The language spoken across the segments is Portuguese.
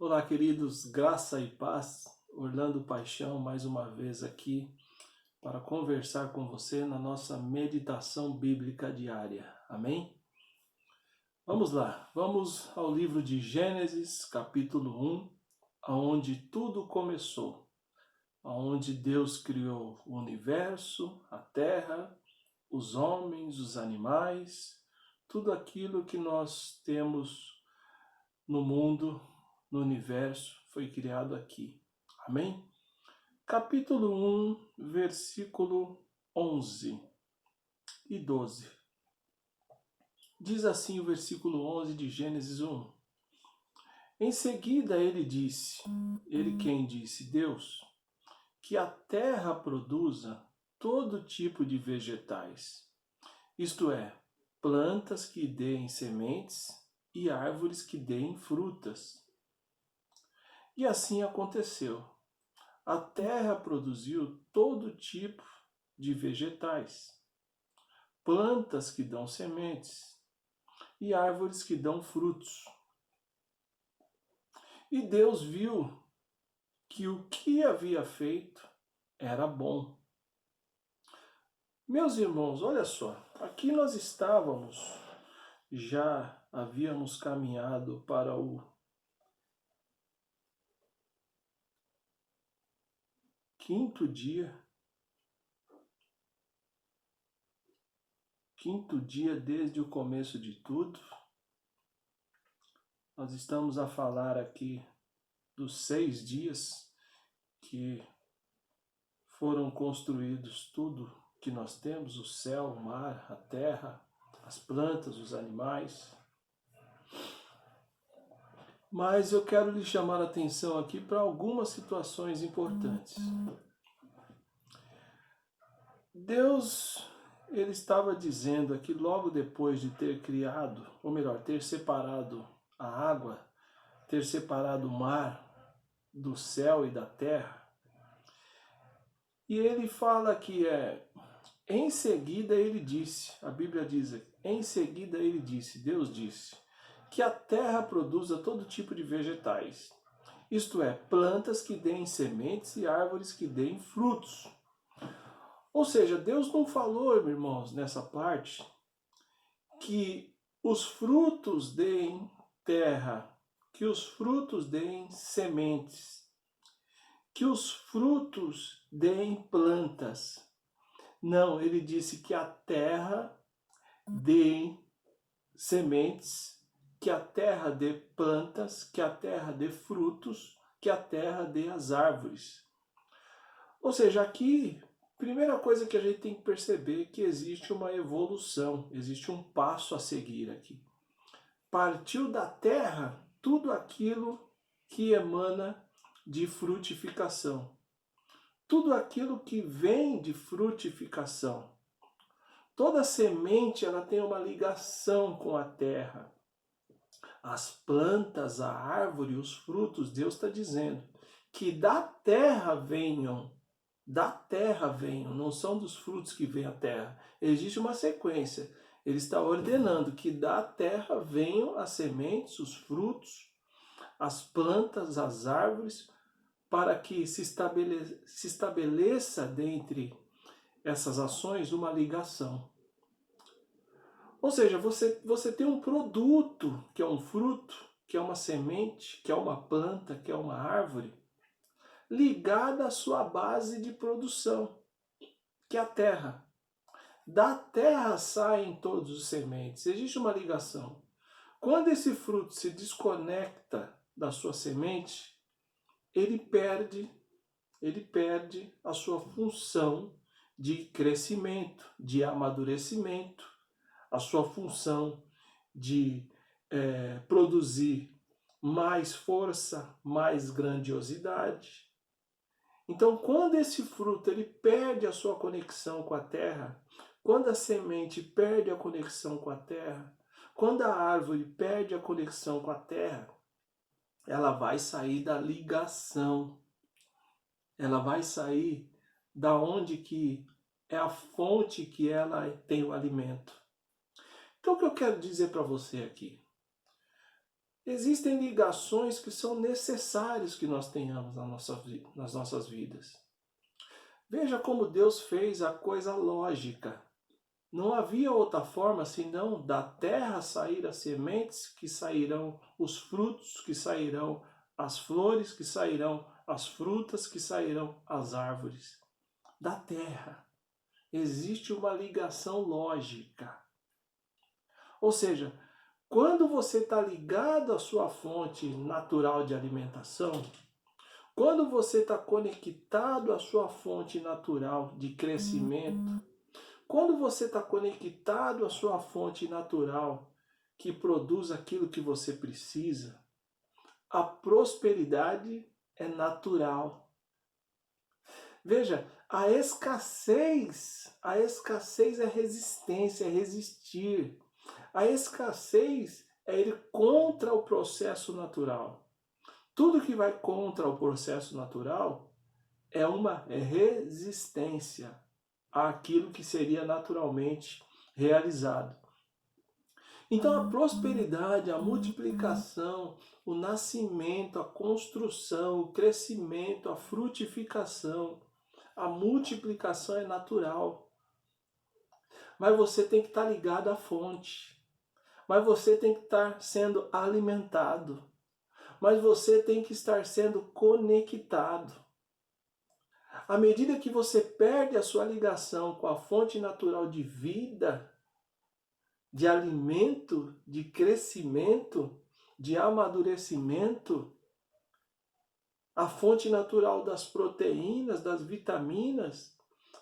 Olá, queridos, graça e paz. Orlando Paixão, mais uma vez aqui para conversar com você na nossa meditação bíblica diária. Amém? Vamos lá, vamos ao livro de Gênesis, capítulo 1, aonde tudo começou, aonde Deus criou o universo, a terra, os homens, os animais, tudo aquilo que nós temos no mundo, no universo, foi criado aqui. Amém? Capítulo 1, versículo 11 e 12. Diz assim o versículo 11 de Gênesis 1. Em seguida ele disse, ele quem disse? Deus, que a terra produza todo tipo de vegetais, isto é, plantas que deem sementes e árvores que deem frutas. E assim aconteceu. A terra produziu todo tipo de vegetais, plantas que dão sementes e árvores que dão frutos. E Deus viu que o que havia feito era bom. Meus irmãos, olha só, aqui nós estávamos, já havíamos caminhado para o quinto dia desde o começo de tudo. Nós estamos a falar aqui dos 6 dias que foram construídos tudo que nós temos, o céu, o mar, a terra, as plantas, os animais. Mas eu quero lhe chamar a atenção aqui para algumas situações importantes. Deus, ele estava dizendo aqui logo depois de ter criado, ou melhor, ter separado a água, ter separado o mar do céu e da terra. E ele fala que em seguida ele disse, a Bíblia diz, em seguida ele disse, Deus disse, que a terra produza todo tipo de vegetais, isto é, plantas que deem sementes e árvores que deem frutos. Ou seja, Deus não falou, irmãos, nessa parte, que os frutos deem terra, que os frutos deem sementes, que os frutos deem plantas. Não, ele disse que a terra dê sementes, que a terra dê plantas, que a terra dê frutos, que a terra dê as árvores. Ou seja, aqui, primeira coisa que a gente tem que perceber é que existe uma evolução, existe um passo a seguir aqui. Partiu da terra tudo aquilo que emana de frutificação. Tudo aquilo que vem de frutificação. Toda semente ela tem uma ligação com a terra. As plantas, a árvore, os frutos, Deus está dizendo que da terra venham, não são dos frutos que vem a terra. Existe uma sequência. Ele está ordenando que da terra venham as sementes, os frutos, as plantas, as árvores, para que se estabeleça dentre essas ações uma ligação. Ou seja, você tem um produto, que é um fruto, que é uma semente, que é uma planta, que é uma árvore, ligada à sua base de produção, que é a terra. Da terra saem todos os sementes, existe uma ligação. Quando esse fruto se desconecta da sua semente, ele perde a sua função de crescimento, de amadurecimento, a sua função de produzir mais força, mais grandiosidade. Então, quando esse fruto ele perde a sua conexão com a terra, quando a semente perde a conexão com a terra, quando a árvore perde a conexão com a terra, ela vai sair da ligação. Ela vai sair da onde que é a fonte que ela tem o alimento. Então o que eu quero dizer para você aqui? Existem ligações que são necessárias que nós tenhamos nas nossas vidas. Veja como Deus fez a coisa lógica. Não havia outra forma senão da terra sair as sementes, que sairão os frutos, que sairão as flores, que sairão as frutas, que sairão as árvores. Da terra. Existe uma ligação lógica. Ou seja, quando você está ligado à sua fonte natural de alimentação, quando você está conectado à sua fonte natural de crescimento, quando você está conectado à sua fonte natural que produz aquilo que você precisa, a prosperidade é natural. Veja, a escassez é resistência, é resistir. A escassez é ir contra o processo natural. Tudo que vai contra o processo natural é uma resistência àquilo que seria naturalmente realizado. Então a prosperidade, a multiplicação, o nascimento, a construção, o crescimento, a frutificação, a multiplicação é natural. Mas você tem que estar ligado à fonte. Mas você tem que estar sendo alimentado. Mas você tem que estar sendo conectado. À medida que você perde a sua ligação com a fonte natural de vida, de alimento, de crescimento, de amadurecimento, a fonte natural das proteínas, das vitaminas,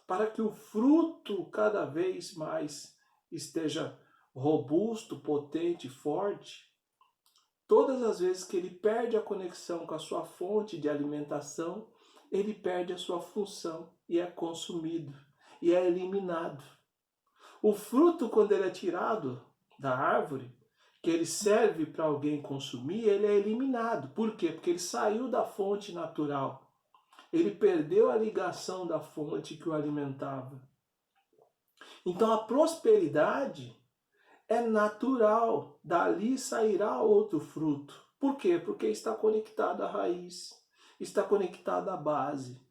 para que o fruto cada vez mais esteja robusto, potente, forte. Todas as vezes que ele perde a conexão com a sua fonte de alimentação, ele perde a sua função e é consumido, e é eliminado. O fruto, quando ele é tirado da árvore, que ele serve para alguém consumir, ele é eliminado. Por quê? Porque ele saiu da fonte natural. Ele perdeu a ligação da fonte que o alimentava. Então a prosperidade é natural, dali sairá outro fruto. Por quê? Porque está conectado à raiz, está conectado à base,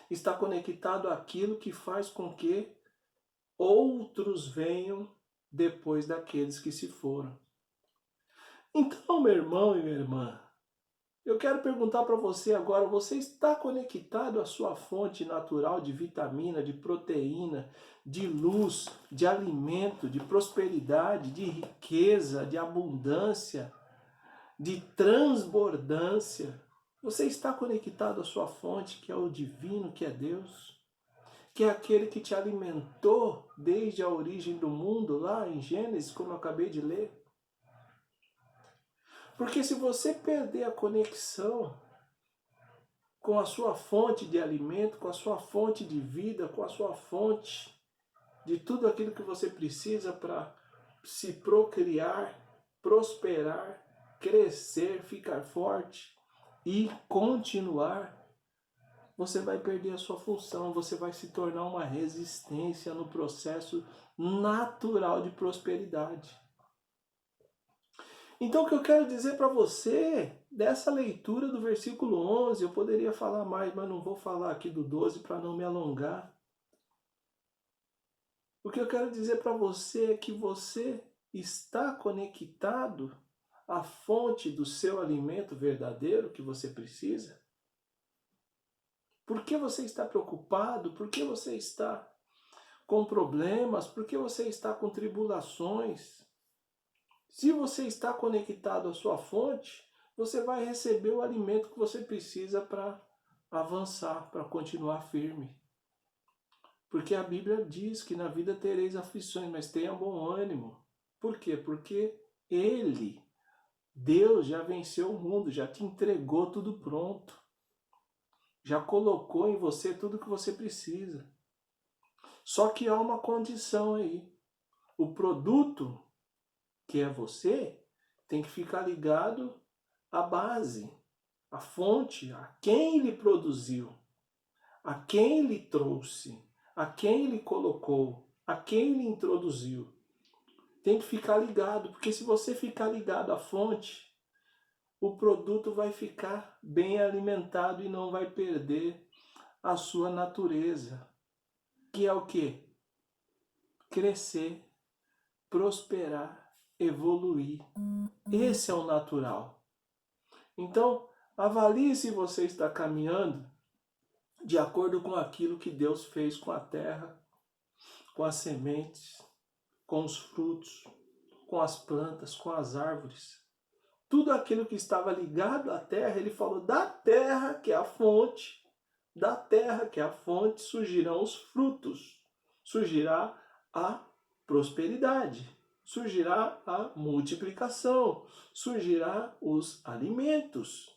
está conectado àquilo que faz com que outros venham depois daqueles que se foram. Então, meu irmão e minha irmã, eu quero perguntar para você agora, você está conectado à sua fonte natural de vitamina, de proteína, de luz, de alimento, de prosperidade, de riqueza, de abundância, de transbordância? Você está conectado à sua fonte, que é o divino, que é Deus? Que é aquele que te alimentou desde a origem do mundo, lá em Gênesis, como eu acabei de ler? Porque se você perder a conexão com a sua fonte de alimento, com a sua fonte de vida, com a sua fonte de tudo aquilo que você precisa para se procriar, prosperar, crescer, ficar forte e continuar, você vai perder a sua função, você vai se tornar uma resistência no processo natural de prosperidade. Então o que eu quero dizer para você, dessa leitura do versículo 11, eu poderia falar mais, mas não vou falar aqui do 12 para não me alongar. O que eu quero dizer para você é que você está conectado à fonte do seu alimento verdadeiro que você precisa? Por que você está preocupado? Por que você está com problemas? Por que você está com tribulações? Se você está conectado à sua fonte, você vai receber o alimento que você precisa para avançar, para continuar firme. Porque a Bíblia diz que na vida tereis aflições, mas tenha bom ânimo. Por quê? Porque Deus já venceu o mundo, já te entregou tudo pronto. Já colocou em você tudo que você precisa. Só que há uma condição aí. O produto, que é você, tem que ficar ligado à base, à fonte, a quem ele produziu, a quem ele trouxe, a quem ele colocou, a quem ele introduziu. Tem que ficar ligado, porque se você ficar ligado à fonte, o produto vai ficar bem alimentado e não vai perder a sua natureza, que é o quê? Crescer, prosperar, evoluir. Esse é o natural. Então, avalie se você está caminhando de acordo com aquilo que Deus fez com a terra, com as sementes, com os frutos, com as plantas, com as árvores. Tudo aquilo que estava ligado à terra, ele falou, da terra que é a fonte, da terra que é a fonte surgirão os frutos, surgirá a prosperidade, surgirá a multiplicação, surgirá os alimentos.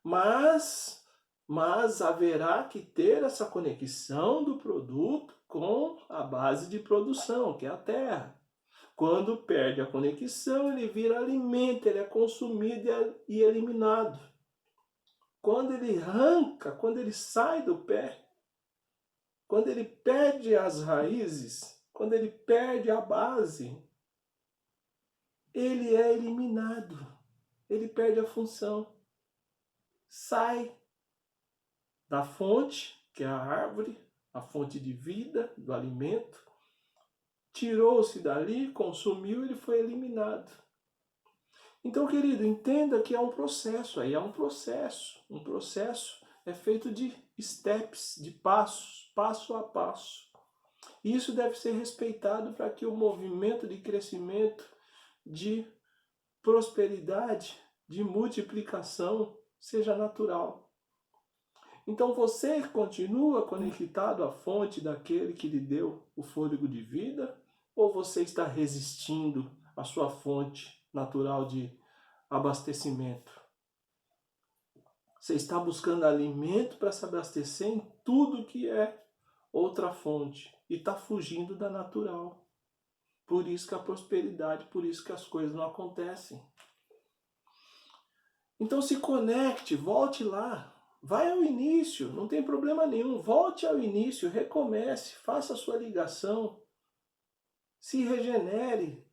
Mas haverá que ter essa conexão do produto com a base de produção, que é a terra. Quando perde a conexão, ele vira alimento, ele é consumido e eliminado. Quando ele arranca, quando ele sai do pé, quando ele perde as raízes, quando ele perde a base, ele é eliminado, ele perde a função. Sai da fonte, que é a árvore, a fonte de vida, do alimento, tirou-se dali, consumiu, ele foi eliminado. Então, querido, entenda que é um processo, aí é um processo. Um processo é feito de steps, de passos, passo a passo. E isso deve ser respeitado para que o movimento de crescimento, de prosperidade, de multiplicação seja natural. Então você continua conectado à fonte daquele que lhe deu o fôlego de vida, ou você está resistindo à sua fonte natural de abastecimento? Você está buscando alimento para se abastecer em tudo que é outra fonte e está fugindo da natural. Por isso que a prosperidade, por isso que as coisas não acontecem. Então se conecte, volte lá. Vai ao início, não tem problema nenhum. Volte ao início, recomece, faça a sua ligação, se regenere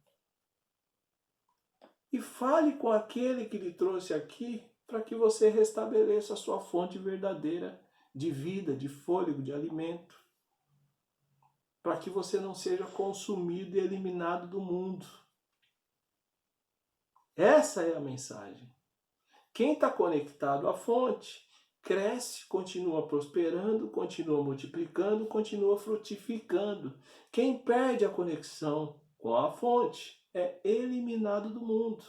e fale com aquele que lhe trouxe aqui para que você restabeleça a sua fonte verdadeira de vida, de fôlego, de alimento, para que você não seja consumido e eliminado do mundo. Essa é a mensagem. Quem está conectado à fonte cresce, continua prosperando, continua multiplicando, continua frutificando. Quem perde a conexão com a fonte é eliminado do mundo.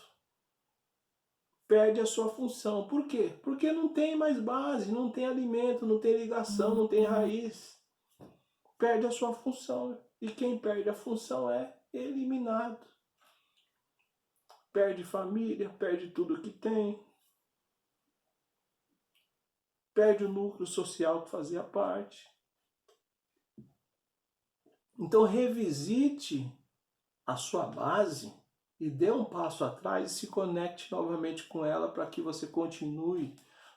Perde a sua função. Por quê? Porque não tem mais base, não tem alimento, não tem ligação, não tem raiz. Perde a sua função. E quem perde a função é eliminado. Perde família, perde tudo que tem. Perde o núcleo social que fazia parte. Então revisite a sua base e dê um passo atrás e se conecte novamente com ela para que você continue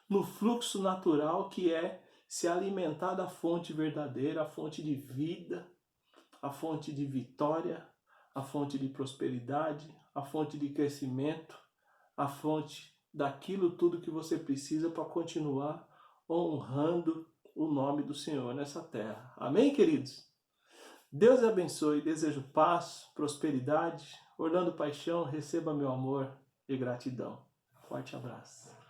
no fluxo natural que é se alimentar da fonte verdadeira, a fonte de vida, a fonte de vitória, a fonte de prosperidade, a fonte de crescimento, a fonte daquilo tudo que você precisa para continuar honrando o nome do Senhor nessa terra. Amém, queridos? Deus abençoe, desejo paz, prosperidade. Orlando Paixão, receba meu amor e gratidão. Forte abraço.